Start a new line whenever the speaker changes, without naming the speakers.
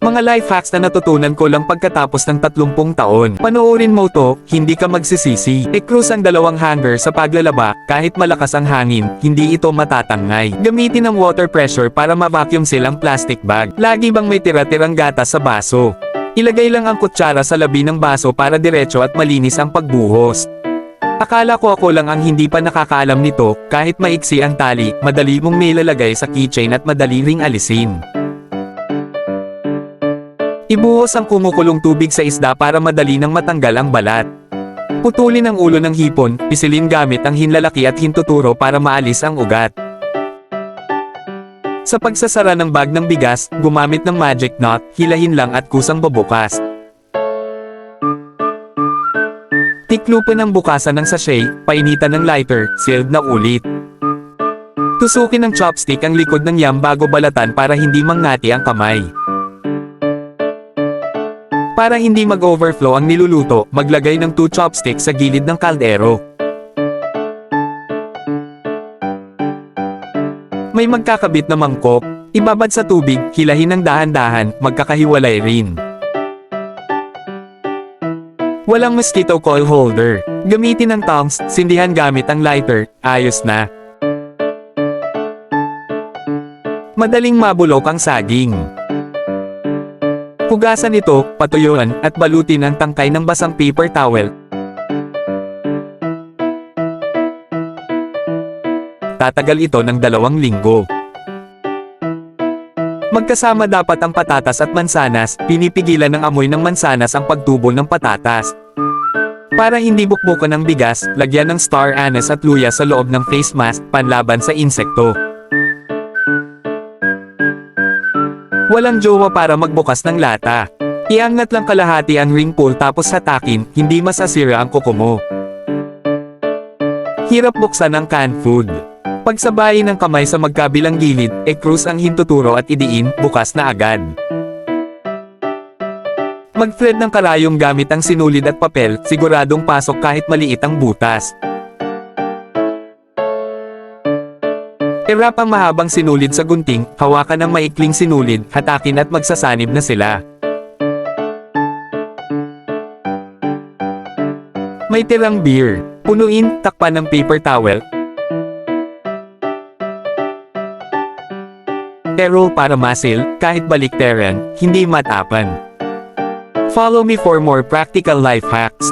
Mga life hacks na natutunan ko lang pagkatapos ng 30 taon. Panoorin mo to, hindi ka magsisisi. I-cruise ang dalawang hanger sa paglalaba, kahit malakas ang hangin, hindi ito matatangay. Gamitin ang water pressure para ma-vacuum seal ang plastic bag. Lagi bang may tira-tirang gatas sa baso? Ilagay lang ang kutsara sa labi ng baso para diretso at malinis ang pagbuhos. Akala ko ako lang ang hindi pa nakakaalam nito, kahit maiksi ang tali, madali mong nilalagay sa keychain at madali ring alisin. Ibuhos ang kumukulong tubig sa isda para madali nang matanggal ang balat. Putulin ang ulo ng hipon, pisilin gamit ang hinlalaki at hintuturo para maalis ang ugat. Sa pagsasara ng bag ng bigas, gumamit ng magic knot, hilahin lang at kusang babukas. Tiklupin ang bukasan ng sachet, painitan ng lighter, sealed na ulit. Tusukin ng chopstick ang likod ng yam bago balatan para hindi mangati ang kamay. Para hindi mag-overflow ang niluluto, maglagay ng 2 chopsticks sa gilid ng kaldero. May magkakabit na mangkok, ibabad sa tubig, hilahin ng dahan-dahan, magkakahiwalay rin. Walang mosquito coil holder. Gamitin ang tongs, sindihan gamit ang lighter, ayos na. Madaling mabulok ang saging. Hugasan ito, patuyuan, at balutin ang tangkay ng basang paper towel. Tatagal ito ng 2 linggo. Magkasama dapat ang patatas at mansanas, pinipigilan ng amoy ng mansanas ang pagtubo ng patatas. Para hindi bukbukan ng bigas, lagyan ng star anise at luya sa loob ng face mask, panlaban sa insekto. Walang jowa para magbukas ng lata. Iangat lang kalahati ang ring pull tapos hatakin, hindi masasira ang kuko mo. Hirap buksan ang canned food. Pagsabayin ng kamay sa magkabilang gilid, i-cruise ang hintuturo at idiin, bukas na agad. Mag-thread ng karayom gamit ang sinulid at papel, siguradong pasok kahit maliit ang butas. I-wrap ang mahabang sinulid sa gunting, hawakan ang maikling sinulid, hatakin at magsasanib na sila. May tirang beer. Punuin, takpan ng paper towel. I-roll para masil, kahit baliktaran, hindi matapan. Follow me for more practical life hacks.